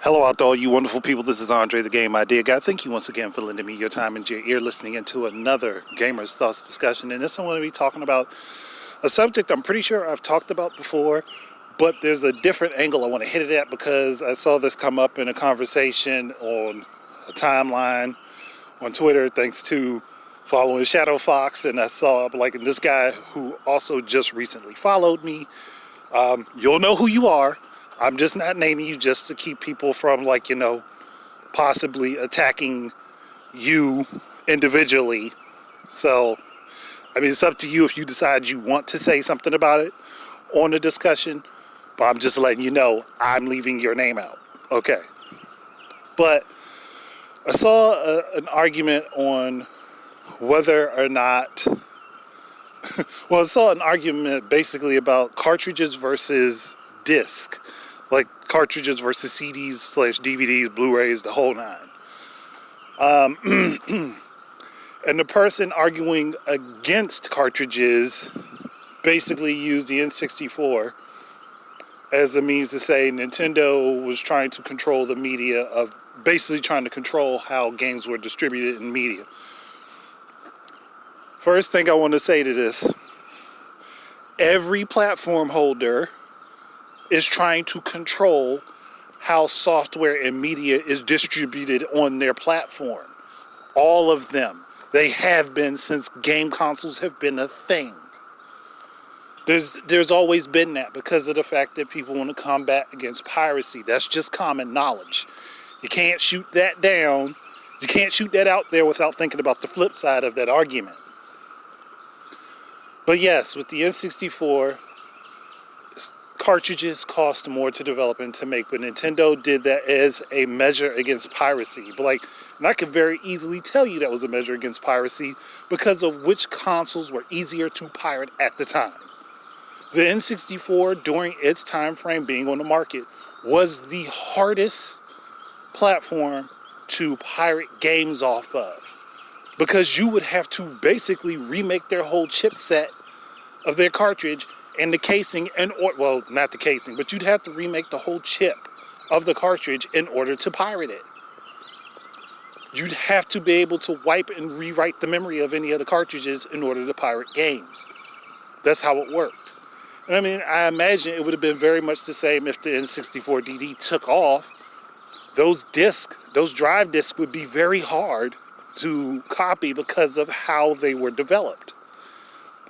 Hello out there, all you wonderful people. This is Andre, the Game Idea Guy. Thank you once again for lending me your time and your ear listening into another Gamers Thoughts discussion. And this I'm going to be talking about a subject I'm pretty sure I've talked about before, but there's a different angle I want to hit it at because I saw this come up in a conversation on a timeline on Twitter thanks to following Shadow Fox, and I saw this guy who also just recently followed me. You'll know who you are. I'm just not naming you just to keep people from possibly attacking you individually. So, it's up to you if you decide you want to say something about it on the discussion, but I'm just letting you know I'm leaving your name out. Okay. But I saw an argument on whether or not I saw an argument basically about cartridges versus disc, like cartridges versus CDs/DVDs, Blu-Rays, the whole nine. And the person arguing against cartridges basically used the N64 as a means to say Nintendo was trying to control the media basically trying to control how games were distributed in media. First thing I want to say to this, every platform holder is trying to control how software and media is distributed on their platform. All of them. They have been since game consoles have been a thing. There's always been that because of the fact that people want to combat against piracy. That's just common knowledge. You can't shoot that down. You can't shoot that out there without thinking about the flip side of that argument. But yes, with the N64, cartridges cost more to develop and to make, but Nintendo did that as a measure against piracy. And I could very easily tell you that was a measure against piracy because of which consoles were easier to pirate at the time. The N64, during its time frame being on the market, was the hardest platform to pirate games off of, because you would have to basically remake their whole chipset of their cartridge and the casing, not the casing, but you'd have to remake the whole chip of the cartridge in order to pirate it. You'd have to be able to wipe and rewrite the memory of any of the cartridges in order to pirate games. That's how it worked. And I imagine it would have been very much the same if the N64 DD took off. Those drive discs would be very hard to copy because of how they were developed.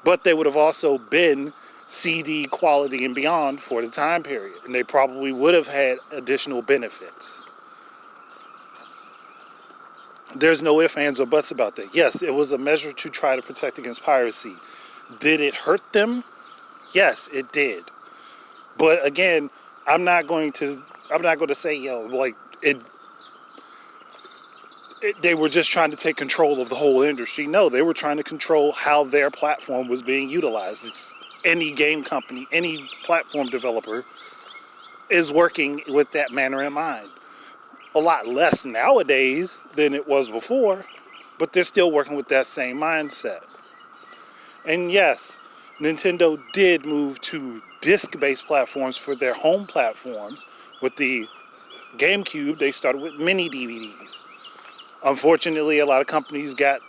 But they would have also been CD quality and beyond for the time period, and they probably would have had additional benefits. There's no ifs, ands, or buts about that. Yes, it was a measure to try to protect against piracy. Did it hurt them? Yes, it did. But again, I'm not going to say they were just trying to take control of the whole industry. No, they were trying to control how their platform was being utilized. It's any game company, any platform developer is working with that manner in mind. A lot less nowadays than it was before, but they're still working with that same mindset. And yes, Nintendo did move to disc-based platforms for their home platforms. With the GameCube, they started with mini DVDs. Unfortunately, a lot of companies got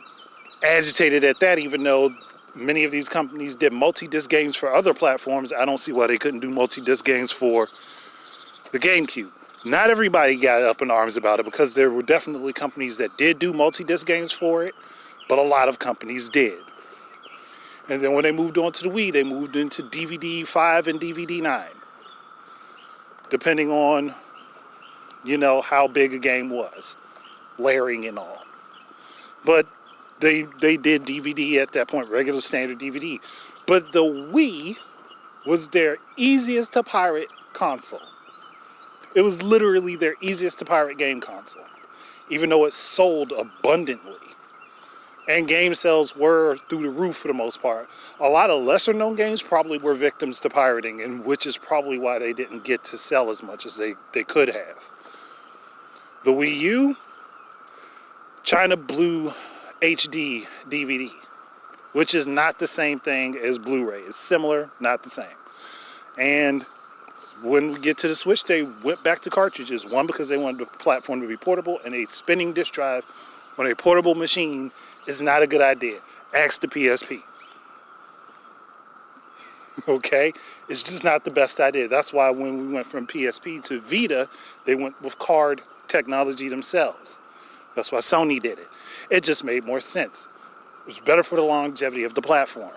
agitated at that, even though many of these companies did multi-disc games for other platforms. I don't see why they couldn't do multi-disc games for the GameCube. Not everybody got up in arms about it because there were definitely companies that did do multi-disc games for it, but a lot of companies did. And then when they moved on to the Wii, they moved into DVD 5 and DVD 9, depending on, how big a game was. Layering and all. But they did DVD at that point, regular standard DVD. But the Wii was their easiest to pirate console. It was literally their easiest to pirate game console, even though it sold abundantly. And game sales were through the roof for the most part. A lot of lesser known games probably were victims to pirating, and which is probably why they didn't get to sell as much as they could have. The Wii U, China Blue HD DVD, which is not the same thing as Blu-ray. It's similar, not the same. And when we get to the Switch, they went back to cartridges. One, because they wanted the platform to be portable, and a spinning disk drive on a portable machine is not a good idea. Ask the PSP. Okay? It's just not the best idea. That's why when we went from PSP to Vita, they went with card technology themselves. That's why Sony did it. It just made more sense. It was better for the longevity of the platform.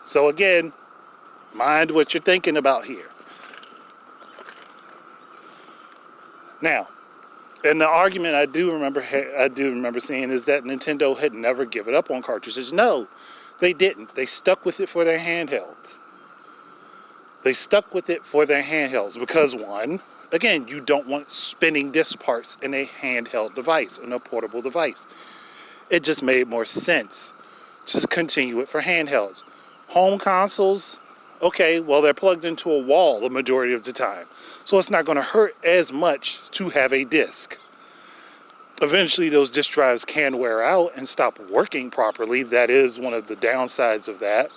So again, mind what you're thinking about here. Now, and the argument I do remember seeing is that Nintendo had never given up on cartridges. No, they didn't. They stuck with it for their handhelds. Because one, again, you don't want spinning disc parts in a handheld device, in a portable device. It just made more sense to continue it for handhelds. Home consoles, okay, well, they're plugged into a wall the majority of the time. So it's not going to hurt as much to have a disc. Eventually, those disc drives can wear out and stop working properly. That is one of the downsides of that.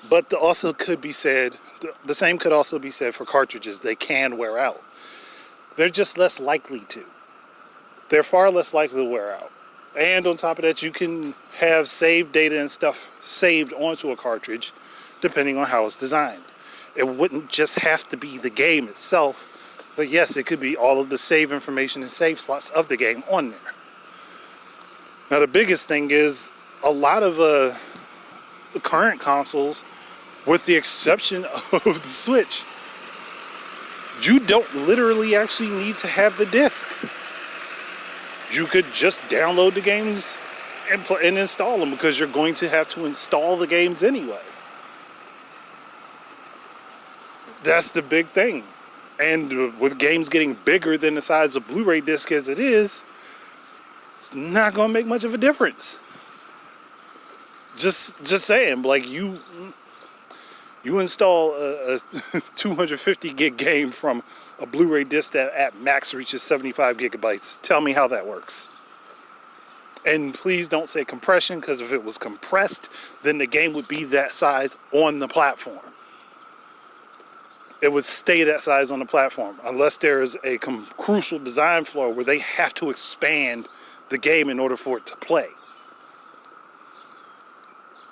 But the same could also be said for cartridges. They can wear out. They're just less likely to. They're far less likely to wear out. And on top of that, you can have saved data and stuff saved onto a cartridge depending on how it's designed. It wouldn't just have to be the game itself, but yes, it could be all of the save information and save slots of the game on there. Now, the biggest thing is a lot of the current consoles, with the exception of the Switch, you don't literally actually need to have the disc. You could just download the games and install them, because you're going to have to install the games anyway. That's the big thing. And with games getting bigger than the size of Blu-ray disc as it is, it's not going to make much of a difference. Just saying, like, you install a 250 gig game from a Blu-ray disc that at max reaches 75 gigabytes. Tell me how that works. And please don't say compression, because if it was compressed, then the game would be that size on the platform. It would stay that size on the platform, unless there is a crucial design flaw where they have to expand the game in order for it to play.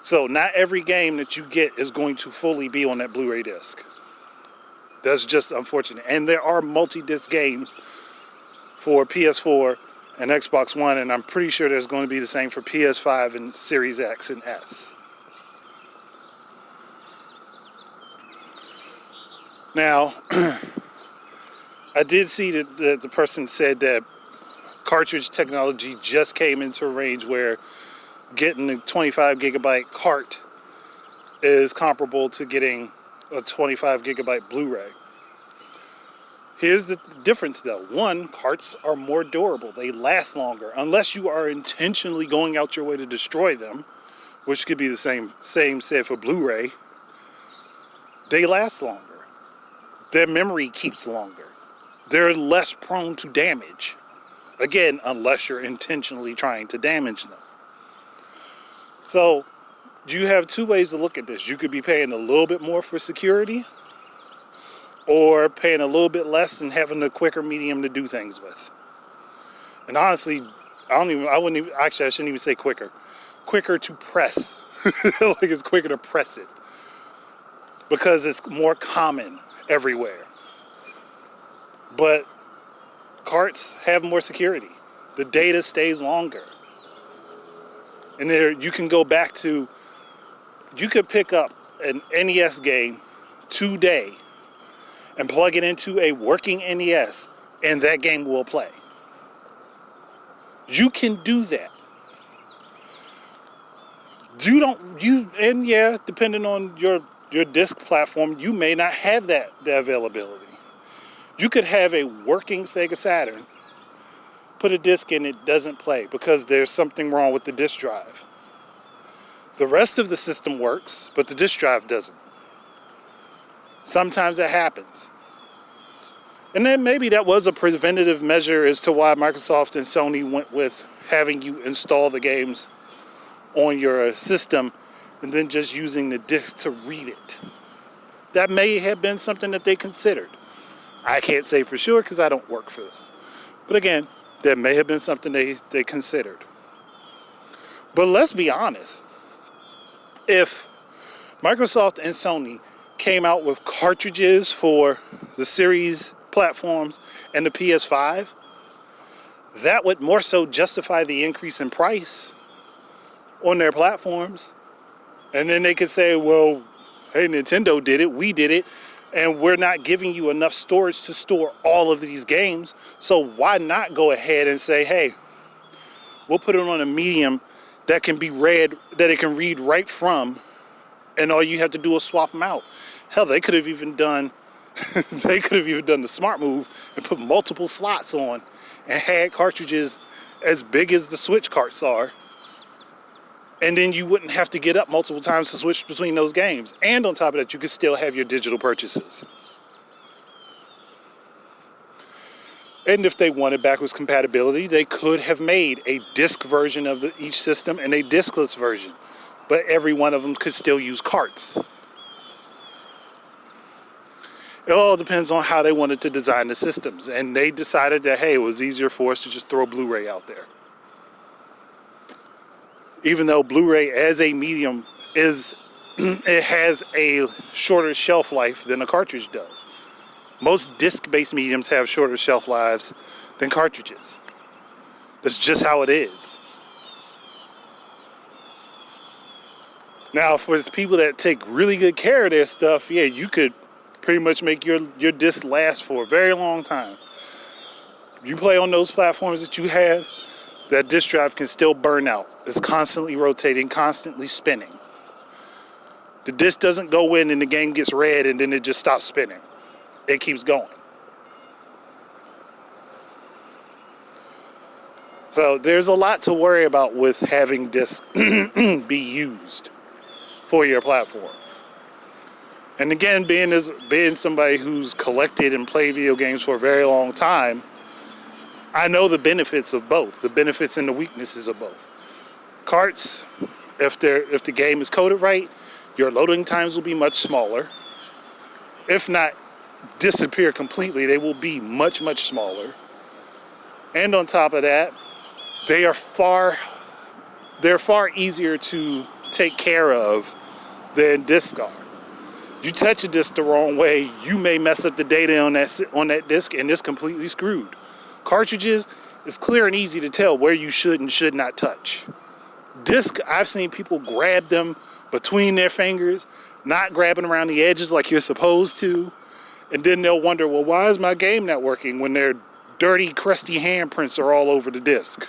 So not every game that you get is going to fully be on that Blu-ray disc. That's just unfortunate. And there are multi-disc games for PS4 and Xbox One, and I'm pretty sure there's going to be the same for PS5 and Series X and S. Now, I did see that the person said that cartridge technology just came into a range where getting a 25 gigabyte cart is comparable to getting a 25 gigabyte Blu-ray. Here's the difference though. One, carts are more durable. They last longer, unless you are intentionally going out your way to destroy them, which could be the same said for Blu-ray. They last longer. Their memory keeps longer. They're less prone to damage. Again, unless you're intentionally trying to damage them. So, you have two ways to look at this. You could be paying a little bit more for security, or paying a little bit less and having a quicker medium to do things with. And honestly, I shouldn't even say quicker. Quicker to press. Like, it's quicker to press it. Because it's more common everywhere. But carts have more security. The data stays longer. And there you can go back to, you could pick up an NES game today and plug it into a working NES, and that game will play. You can do that. Depending on your disc platform, you may not have the availability. You could have a working Sega Saturn, put a disc in, it doesn't play because there's something wrong with the disc drive. The rest of the system works, but the disc drive doesn't. Sometimes that happens. And then maybe that was a preventative measure as to why Microsoft and Sony went with having you install the games on your system and then just using the disc to read it. that may have been something that they considered. I can't say for sure because I don't work for them. But again, that may have been something they considered. But let's be honest. If Microsoft and Sony came out with cartridges for the series platforms and the PS5, that would more so justify the increase in price on their platforms. And then they could say, well, hey, Nintendo did it, we did it, and we're not giving you enough storage to store all of these games. So why not go ahead and say, hey, we'll put it on a medium that can be read, that it can read right from, and all you have to do is swap them out. Hell, they could have even done the smart move and put multiple slots on and had cartridges as big as the Switch carts are. And then you wouldn't have to get up multiple times to switch between those games. And on top of that, you could still have your digital purchases. And if they wanted backwards compatibility, they could have made a disc version of each system and a discless version. But every one of them could still use carts. It all depends on how they wanted to design the systems. And they decided that, hey, it was easier for us to just throw Blu-ray out there. Even though Blu-ray as a medium it has a shorter shelf life than a cartridge does. Most disc-based mediums have shorter shelf lives than cartridges. That's just how it is. Now, for the people that take really good care of their stuff, yeah, you could pretty much make your disc last for a very long time. You play on those platforms that you have, that disk drive can still burn out. It's constantly rotating, constantly spinning. The disc doesn't go in and the game gets red and then it just stops spinning. It keeps going. So there's a lot to worry about with having discs be used for your platform. And again, being somebody who's collected and played video games for a very long time, I know the benefits of both, the benefits and the weaknesses of both. Carts, if the game is coded right, your loading times will be much smaller. If not disappear completely, they will be much, much smaller. And on top of that, they're far easier to take care of than discs are. You touch a disc the wrong way, you may mess up the data on that disc and it's completely screwed. Cartridges, it's clear and easy to tell where you should and should not touch. Disc, I've seen people grab them between their fingers, not grabbing around the edges like you're supposed to, and then they'll wonder, well, why is my game not working when their dirty, crusty handprints are all over the disc?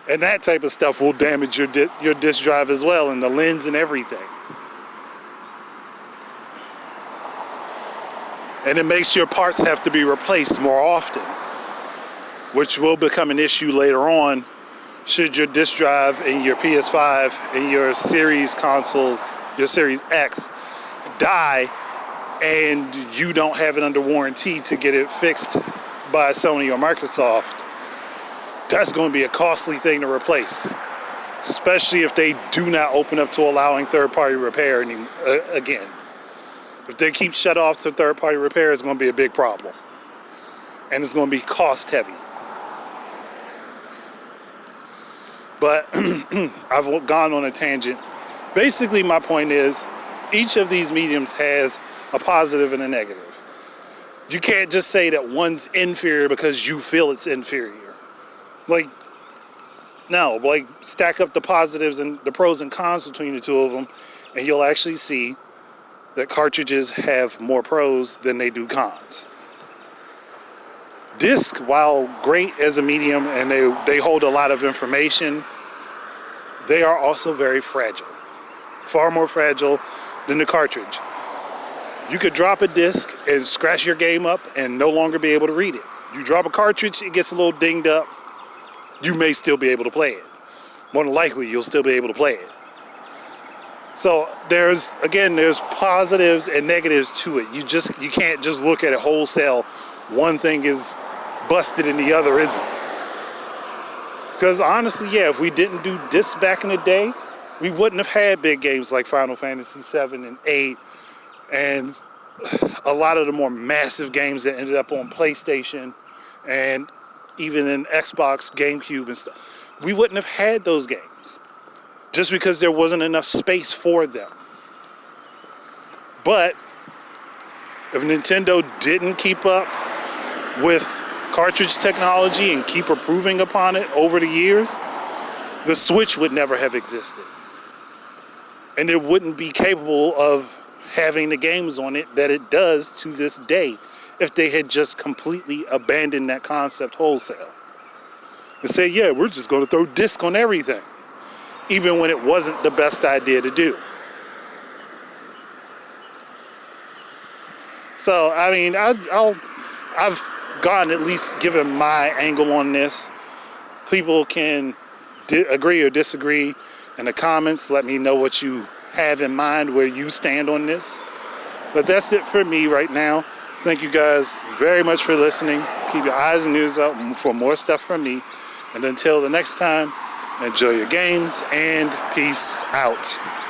And that type of stuff will damage your disc drive as well, and the lens and everything. And it makes your parts have to be replaced more often, which will become an issue later on should your disc drive and your PS5 and your series consoles, your Series X, die and you don't have it under warranty to get it fixed by Sony or Microsoft. That's going to be a costly thing to replace, especially if they do not open up to allowing third-party repair again. If they keep shut off to third-party repair, it's going to be a big problem. And it's going to be cost-heavy. But I've gone on a tangent. Basically, my point is, each of these mediums has a positive and a negative. You can't just say that one's inferior because you feel it's inferior. Stack up the positives and the pros and cons between the two of them, and you'll actually see that cartridges have more pros than they do cons. Disc, while great as a medium and they hold a lot of information, they are also very fragile. Far more fragile than the cartridge. You could drop a disc and scratch your game up and no longer be able to read it. You drop a cartridge, it gets a little dinged up, you may still be able to play it. More than likely, you'll still be able to play it. So there's positives and negatives to it. You can't just look at it wholesale. One thing is busted and the other isn't. Because honestly, yeah, if we didn't do discs back in the day, we wouldn't have had big games like Final Fantasy 7 and 8 and a lot of the more massive games that ended up on PlayStation and even in Xbox, GameCube and stuff. We wouldn't have had those games just because there wasn't enough space for them. But if Nintendo didn't keep up with cartridge technology and keep improving upon it over the years, the Switch would never have existed. And it wouldn't be capable of having the games on it that it does to this day if they had just completely abandoned that concept wholesale. And say, yeah, we're just going to throw disc on everything, even when it wasn't the best idea to do. So, I mean, I've gone at least given my angle on this. People can agree or disagree in the comments. Let me know what you have in mind, where you stand on this. But that's it for me right now. Thank you guys very much for listening. Keep your eyes and ears out for more stuff from me. And until the next time, enjoy your games and peace out.